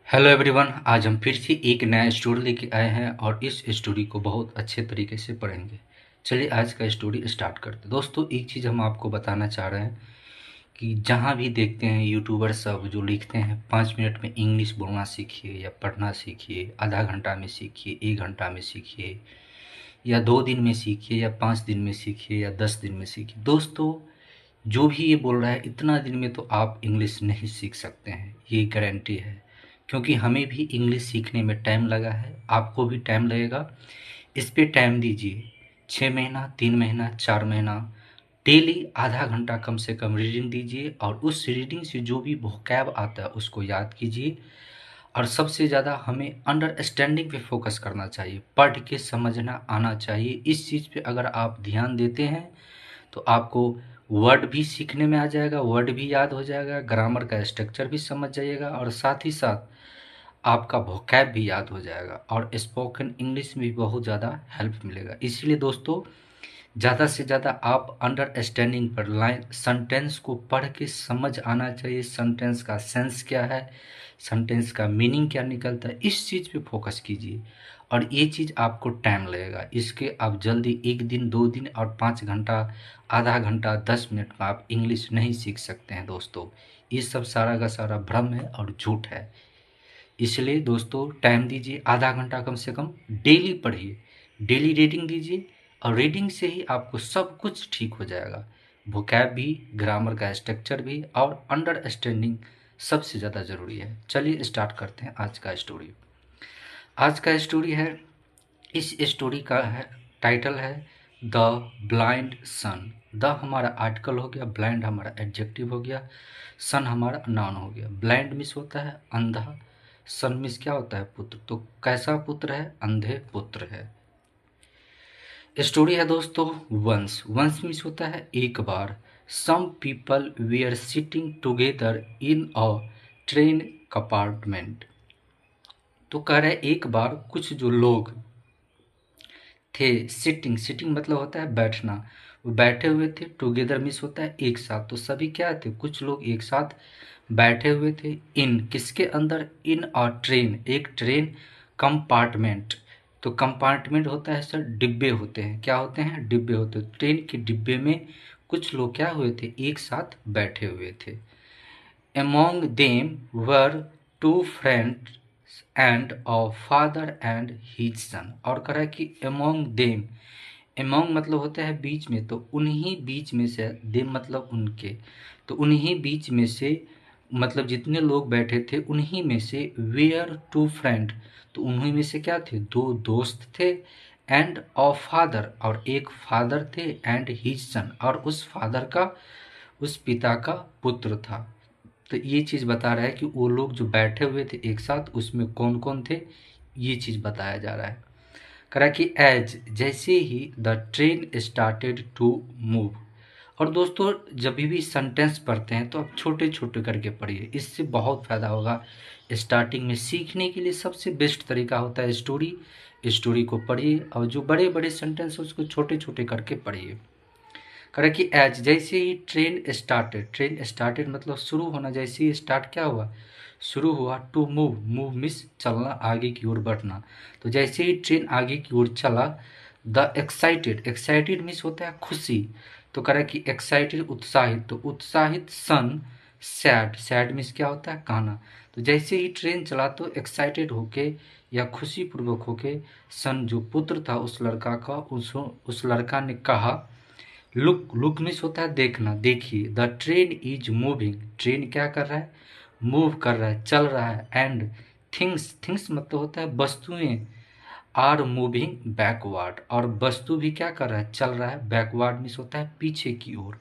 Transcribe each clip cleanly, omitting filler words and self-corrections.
Hello everyone, आज हम फिर से एक नया स्टोरी लेके आए हैं और इस स्टोरी को बहुत अच्छे तरीके से पढ़ेंगे। चलिए आज का स्टोरी स्टार्ट करते हैं। दोस्तों, एक चीज़ हम आपको बताना चाह रहे हैं कि जहाँ भी देखते हैं यूट्यूबर सब जो लिखते हैं 5 मिनट में इंग्लिश बोलना सीखिए या पढ़ना सीखिए, आधा घंटा में सीखिए, 1 घंटा में सीखिए या 2 दिन में सीखिए या 5 दिन में सीखिए या 10 दिन में सीखिए। दोस्तों, जो भी ये बोल रहा है इतना दिन में तो आप इंग्लिश नहीं सीख सकते हैं, ये गारंटी है। क्योंकि हमें भी इंग्लिश सीखने में टाइम लगा है, आपको भी टाइम लगेगा। इस पे टाइम दीजिए। 6 महीना, 3 महीना, 4 महीना डेली आधा घंटा कम से कम रीडिंग दीजिए और उस रीडिंग से जो भी वोकैब आता है उसको याद कीजिए। और सबसे ज़्यादा हमें अंडरस्टैंडिंग पे फोकस करना चाहिए, पढ़ के समझना आना चाहिए। इस चीज़ पे अगर आप ध्यान देते हैं तो आपको वर्ड भी सीखने में आ जाएगा, वर्ड भी याद हो जाएगा, ग्रामर का स्ट्रक्चर भी समझ जाइएगा और साथ ही साथ आपका वोकैब भी याद हो जाएगा और स्पोकन इंग्लिश में भी बहुत ज़्यादा हेल्प मिलेगा। इसलिए दोस्तों, ज़्यादा से ज़्यादा आप अंडरस्टैंडिंग पर लाइन सेंटेंस को पढ़ के समझ आना चाहिए। सेंटेंस का सेंस क्या है, सेंटेंस का मीनिंग क्या निकलता है, इस चीज़ पे फोकस कीजिए और ये चीज़ आपको टाइम लगेगा। इसके आप जल्दी 1 दिन, 2 दिन और 5 घंटा, आधा घंटा, 10 मिनट में आप इंग्लिश नहीं सीख सकते हैं। दोस्तों, ये सब सारा का सारा भ्रम है और झूठ है। इसलिए दोस्तों, टाइम दीजिए, आधा घंटा कम से कम डेली पढ़िए, डेली रीडिंग दीजिए और रीडिंग से ही आपको सब कुछ ठीक हो जाएगा। वोकैब भी, ग्रामर का स्ट्रक्चर भी और अंडरस्टैंडिंग सबसे ज़्यादा ज़रूरी है। चलिए स्टार्ट करते हैं आज का स्टोरी। आज का स्टोरी है, इस स्टोरी का है टाइटल है द ब्लाइंड सन। द हमारा आर्टिकल हो गया, ब्लाइंड हमारा एडजेक्टिव हो गया, सन हमारा नाउन हो गया। ब्लाइंड मीन्स होता है अंधा, सन मीन्स क्या होता है पुत्र। तो कैसा पुत्र है? अंधे पुत्र है। स्टोरी है दोस्तों वंस। वंस मीन्स होता है एक बार। Some people we are sitting together in a train compartment. तो कह रहे एक बार कुछ जो लोग थे, सिटिंग, सिटिंग मतलब होता है बैठना, वो बैठे हुए थे। टुगेदर मीन्स होता है एक साथ। तो सभी क्या थे? कुछ लोग एक साथ बैठे हुए थे। इन किसके अंदर? इन अ ट्रेन, एक ट्रेन कंपार्टमेंट। तो कंपार्टमेंट होता है सर, डिब्बे होते हैं। क्या होते हैं? डिब्बे होते हैं। ट्रेन के डिब्बे में कुछ लोग क्या हुए थे? एक साथ बैठे हुए थे। Among them were two friends and a father and his son। और कह रहा है कि among them, among मतलब होता है बीच में, तो उन्हीं बीच में से, them मतलब उनके, तो उन्हीं बीच में से मतलब जितने लोग बैठे थे उन्हीं में से were two friend, तो उन्हीं में से क्या थे? दो दोस्त थे। एंड अ फादर, और एक फादर थे। एंड हिज सन, और उस फादर का, उस पिता का पुत्र था। तो ये चीज़ बता रहा है कि वो लोग जो बैठे हुए थे एक साथ, उसमें कौन कौन थे, ये चीज़ बताया जा रहा है। कह रहा है कि एज, जैसे ही the train started to move. और दोस्तों, जब भी सेंटेंस पढ़ते हैं तो आप छोटे छोटे करके पढ़िए, इससे बहुत फ़ायदा होगा। स्टार्टिंग में सीखने के लिए सबसे बेस्ट तरीका होता है स्टोरी। स्टोरी को पढ़िए और जो बड़े बड़े सेंटेंस है उसको छोटे छोटे करके पढ़िए। करे कि एज, जैसे ही ट्रेन स्टार्टेड, ट्रेन स्टार्टेड मतलब शुरू होना, जैसे ही स्टार्ट क्या हुआ? शुरू हुआ। टू मूव, मूव मीन्स चलना, आगे की ओर बढ़ना। तो जैसे ही ट्रेन आगे की ओर चला, द एक्साइटेड, एक्साइटेड मीन्स होता है खुशी। तो करे कि एक्साइटेड उत्साहित, तो उत्साहित सन सैड, सैड मीन्स क्या होता है? कहना। तो जैसे ही ट्रेन चला तो एक्साइटेड होके या खुशी पूर्वक होके सन जो पुत्र था उस लड़का का, उस लड़का ने कहा, लुक, लुक मीन्स होता है देखना, देखिए। The train is moving, train क्या कर रहा है? मूव कर रहा है, चल रहा है। एंड थिंग्स, थिंग्स मतलब होता है वस्तुएं, आर मूविंग बैकवर्ड, और वस्तु भी क्या कर रहा है? चल रहा है। बैकवर्ड मीन्स होता है पीछे की ओर।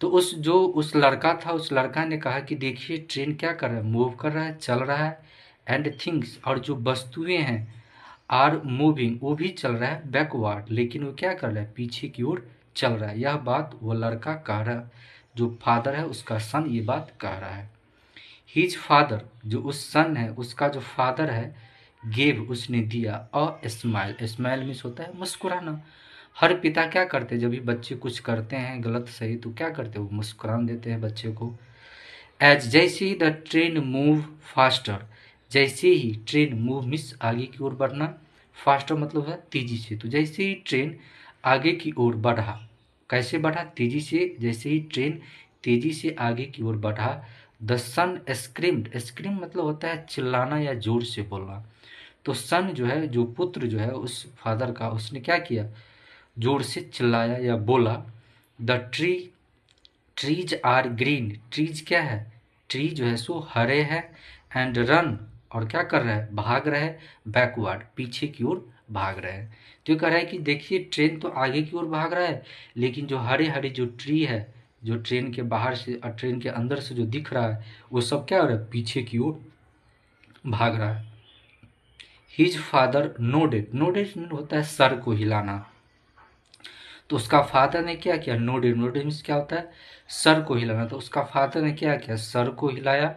तो उस लड़का था, उस लड़का ने कहा कि देखिए ट्रेन क्या कर रहा है? मूव कर रहा है, चल रहा है। एंड थिंग्स, और जो वस्तुएं हैं, आर मूविंग, वो भी चल रहा है बैकवर्ड, लेकिन वो क्या कर रहा है? पीछे की ओर चल रहा है। यह बात वो लड़का कह रहा, जो फादर है उसका सन ये बात कह रहा है। हिज फादर, जो उस सन है उसका जो फादर है, गेव उसने दिया, अ स्माइल, स्माइल मीन्स होता है मुस्कुराना। हर पिता क्या करते हैं? जब भी बच्चे कुछ करते हैं गलत सही, तो क्या करते हैं? वो मुस्कुरान देते हैं बच्चे को। एज, जैसे ही द ट्रेन मूव फास्टर, जैसे ही ट्रेन मूव मीन्स आगे की ओर बढ़ना, फास्टर मतलब है तेजी से। तो जैसे ही ट्रेन आगे की ओर बढ़ा, कैसे बढ़ा? तेजी से। जैसे ही ट्रेन तेजी से आगे की ओर बढ़ा, द सन स्क्रीम्ड। स्क्रीम मतलब होता है चिल्लाना या जोर से बोलना। तो सन जो है, जो पुत्र जो है उस फादर का, उसने क्या किया? जोर से चिल्लाया या बोला, the trees are green. Trees क्या है? ट्री जो है सो हरे है, एंड रन, और क्या कर रहा है? भाग रहा है, बैकवर्ड, पीछे की ओर भाग रहा है। तो ये कह रहा है कि देखिए ट्रेन तो आगे की ओर भाग रहा है, लेकिन जो हरे हरे जो ट्री है, जो ट्रेन के बाहर से और ट्रेन के अंदर से जो दिख रहा है, वो सब क्या हो रहा है? पीछे की ओर भाग रहा है। His father nodded. नोडेड होता है सर को हिलाना। तो उसका फादर ने क्या किया? नोडेड। नोडेड मीन्स क्या होता है? सर को हिलाना। तो उसका फादर ने क्या किया? सर को हिलाया,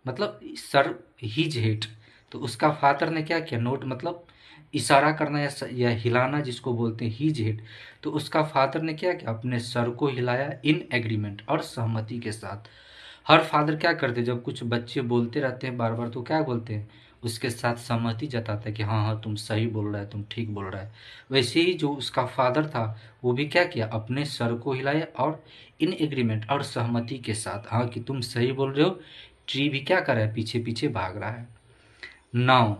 मतलब सर, हिज हेड। तो उसका फादर ने क्या किया? नोट मतलब इशारा करना या हिलाना, जिसको बोलते हैं हिज हेड। तो उसका फादर ने क्या किया? अपने सर को हिलाया इन एग्रीमेंट, और सहमति के साथ। हर फादर क्या करते हैं, जब कुछ बच्चे बोलते रहते हैं बार बार, तो क्या बोलते हैं? उसके साथ सहमति जताता है कि हाँ हाँ तुम सही बोल रहा है, तुम ठीक बोल रहा है। वैसे ही जो उसका फादर था, वो भी क्या किया? अपने सर को हिलाया और इन एग्रीमेंट, और सहमति के साथ, हाँ कि तुम सही बोल रहे हो। ट्री भी क्या कर रहा है? पीछे पीछे भाग रहा है। Now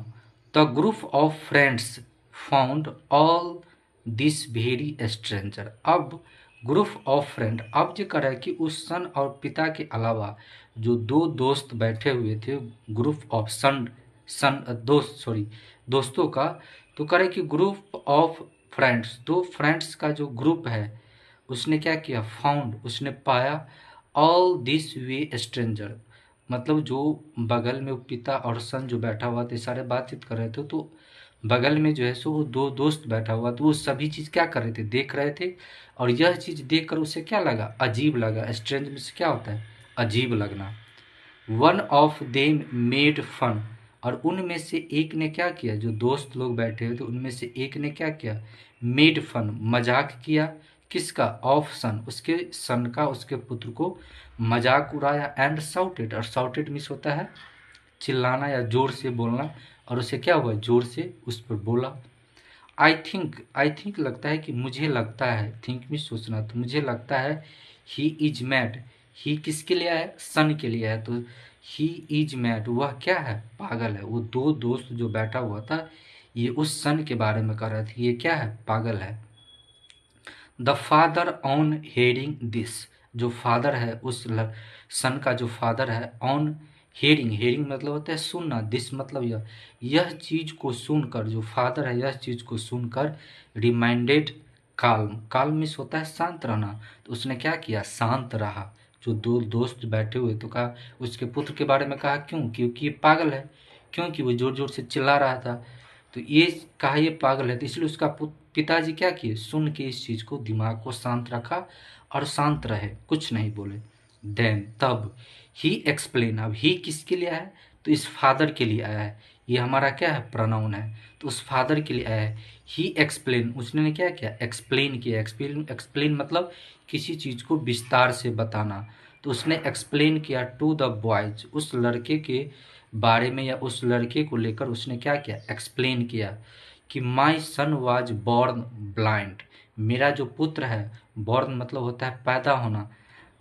the group of friends found all this very stranger. अब ग्रुप ऑफ फ्रेंड, अब जो कर रहा है कि उस सन और पिता के अलावा जो दो दोस्त बैठे हुए थे, ग्रुप ऑफ सन, दोस्त, सॉरी, दोस्तों का। तो करे कि ग्रुप ऑफ फ्रेंड्स, दो फ्रेंड्स का जो ग्रुप है, उसने क्या किया? फाउंड, उसने पाया, ऑल दिस वे स्ट्रेंजर, मतलब जो बगल में वो पिता और सन जो बैठा हुआ थे, सारे बातचीत कर रहे थे। तो बगल में जो है सो वो दो दोस्त बैठा हुआ, तो वो सभी चीज़ क्या कर रहे थे? देख रहे थे। और यह चीज़ देख कर उसे क्या लगा? अजीब लगा। स्ट्रेंज में से क्या होता है? अजीब लगना। One of them made fun, और उनमें से एक ने क्या किया? जो दोस्त लोग बैठे हुए थे उनमें से एक ने क्या किया? मेड फन, मजाक किया। किसका? ऑफ सन, उसके सन का, उसके पुत्र को मजाक उड़ाया। एंड साउटेड, और साउटेड मीन्स होता है चिल्लाना या जोर से बोलना, और उसे क्या हुआ? जोर से उस पर बोला। आई थिंक लगता है, कि मुझे लगता है, थिंक में सोचना, तो मुझे लगता है ही इज मैड। ही किसके लिए है? सन के लिए है। तो ही इज मैड, वह क्या है? पागल है। वो दो दोस्त जो बैठा हुआ था, ये उस सन के बारे में कर रहे थे, ये क्या है? पागल है। The father on hearing this, जो फादर है उस सन का, जो फादर है, ऑन हेयरिंग, हेयरिंग मतलब होता है सुनना, दिस मतलब यह चीज को सुनकर, जो फादर है यह चीज को सुनकर, रिमाइंडेड काल्म, काल्म मीन्स होता है शांत रहना। तो उसने क्या किया? शांत रहा। जो दो दोस्त बैठे हुए, तो कहा, उसके पुत्र के बारे में कहा, क्यों? क्योंकि ये पागल है। क्योंकि वो जोर जोर से चिल्ला रहा था। तो ये कहा ये पागल है, तो इसलिए उसका पिताजी क्या किए? सुन के इस चीज को, दिमाग को शांत रखा, और शांत रहे, कुछ नहीं बोले। देन, तब, ही एक्सप्लेन, अब ही किसके लिए आया है? तो इस फादर के लिए आया है। ये हमारा क्या है? प्रोनाउन है। तो उस फादर के लिए आया है। ही एक्सप्लेन, उसने क्या किया? एक्सप्लेन किया। एक्सप्लेन, एक्सप्लेन मतलब किसी चीज को विस्तार से बताना। तो उसने एक्सप्लेन किया टू द बॉयज, उस लड़के के बारे में, या उस लड़के को लेकर उसने क्या किया? एक्सप्लेन किया कि माई सन वाज बॉर्न ब्लाइंड, मेरा जो पुत्र है, बॉर्न मतलब होता है पैदा होना,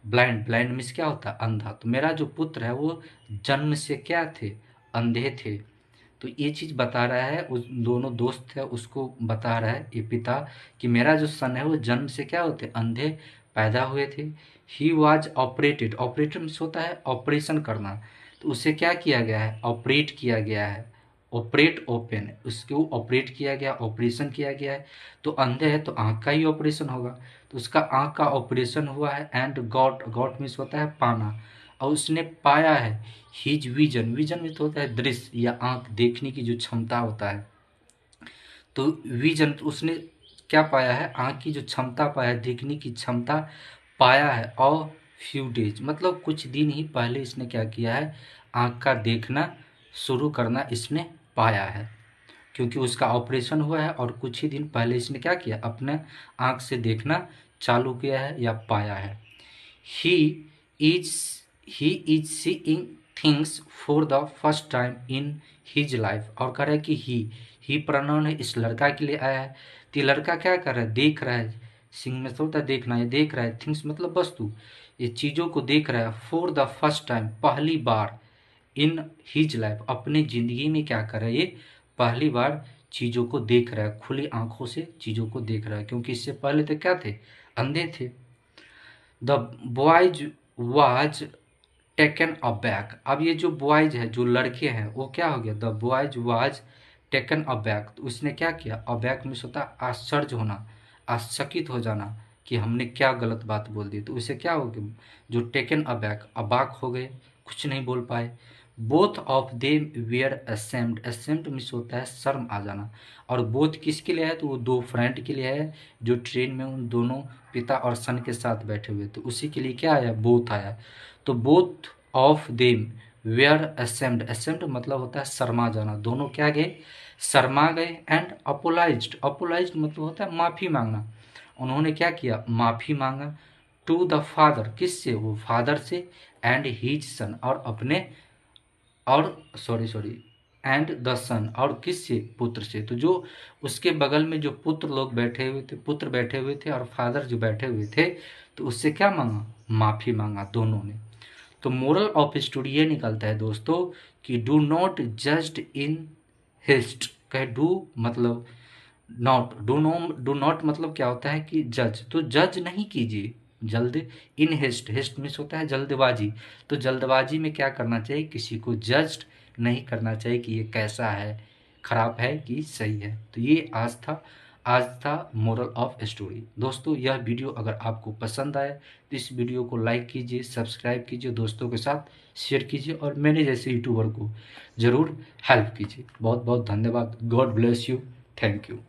ब्लाइंड, ब्लाइंड मीन्स क्या होता है? अंधा। तो मेरा जो पुत्र है वो जन्म से क्या थे? अंधे थे। तो ये चीज़ बता रहा है, उस दोनों दोस्त है उसको बता रहा है ये पिता, कि मेरा जो सन है वो जन्म से क्या होते? अंधे पैदा हुए थे। He was operated, operator means होता है ऑपरेशन करना। तो उसे क्या किया गया है? ऑपरेट किया गया है। ऑपरेट, ओपन, उसको ऑपरेट किया गया, ऑपरेशन किया गया है। तो अंधे है तो आँख का ही ऑपरेशन होगा। तो उसका आँख का ऑपरेशन हुआ है। एंड गॉट, गॉट मीन्स होता है पाना, और उसने पाया है। हिज विजन, विजन में तो होता है दृश्य या आंख देखने की जो क्षमता होता है। तो विजन, तो उसने क्या पाया है? आंख की जो क्षमता पाया है, देखने की क्षमता पाया है। और फ्यू डेज मतलब कुछ दिन ही पहले इसने क्या किया है? आंख का देखना शुरू करना इसने पाया है, क्योंकि उसका ऑपरेशन हुआ है और कुछ ही दिन पहले इसने क्या किया? अपने आंख से देखना चालू किया है या पाया है। He is he is seeing things for the first time in his life. और कह रहा है कि ही प्रोनाउन है, इस लड़का के लिए आया है। तो ये लड़का क्या कर रहा है, देख रहा है। सिंग में तो होता है देखना, ये देख रहा है। थिंग्स मतलब वस्तु, ये चीज़ों को देख रहा है। फॉर द फर्स्ट टाइम, पहली बार। इन हिज लाइफ, अपनी ज़िंदगी में क्या कर रहा है, ये पहली बार चीज़ों को देख रहा है, खुली आंखों से चीज़ों को देख रहा है, क्योंकि इससे पहले तो क्या थे, अंधे थे। The boys was taken aback. अब ये जो बॉयज है, जो लड़के हैं, वो क्या हो गया, the boys was taken aback. तो उसने क्या किया, अबैक में होता है आश्चर्य होना, आश्चकित हो जाना कि हमने क्या गलत बात बोल दी। तो उसे क्या हो गया, जो टेकन अबैक, अबाक हो गए, कुछ नहीं बोल पाए। Both of them were ashamed. Ashamed means होता है शर्म आ जाना। और बोथ किसके लिए है, तो वो दो फ्रेंड के लिए है, जो ट्रेन में उन दोनों पिता और सन के साथ बैठे हुए। तो उसी के लिए क्या आया, बोथ आया। तो both of them were ashamed. Ashamed मतलब होता है शर्मा जाना। दोनों क्या गए, शर्मा गए। एंड अपोलाइज्ड, अपोलाइज्ड मतलब होता है माफ़ी मांगना। उन्होंने क्या किया, माफ़ी मांगा। टू द फादर, किससे, वो फादर से। एंड हीज सन, और अपने, और सॉरी एंड द सन, और किससे, पुत्र से। तो जो उसके बगल में जो पुत्र लोग बैठे हुए थे, पुत्र बैठे हुए थे, और फादर जो बैठे हुए थे, तो उससे क्या मांगा, माफ़ी मांगा दोनों ने। तो मोरल ऑफ स्टोरी ये निकलता है दोस्तों कि do not just in haste. कहे डू मतलब नॉट, डू नॉट मतलब क्या होता है कि जज, तो जज नहीं कीजिए जल्द। इन हेस्ट, हेस्ट मीन्स होता है जल्दबाजी। तो जल्दबाजी में क्या करना चाहिए, किसी को जज नहीं करना चाहिए कि ये कैसा है, खराब है कि सही है। तो ये आज था मोरल ऑफ स्टोरी। दोस्तों यह वीडियो अगर आपको पसंद आए तो इस वीडियो को लाइक कीजिए, सब्सक्राइब कीजिए, दोस्तों के साथ शेयर कीजिए, और मेरे जैसे यूट्यूबर को ज़रूर हेल्प कीजिए। बहुत बहुत धन्यवाद। God bless you. Thank you.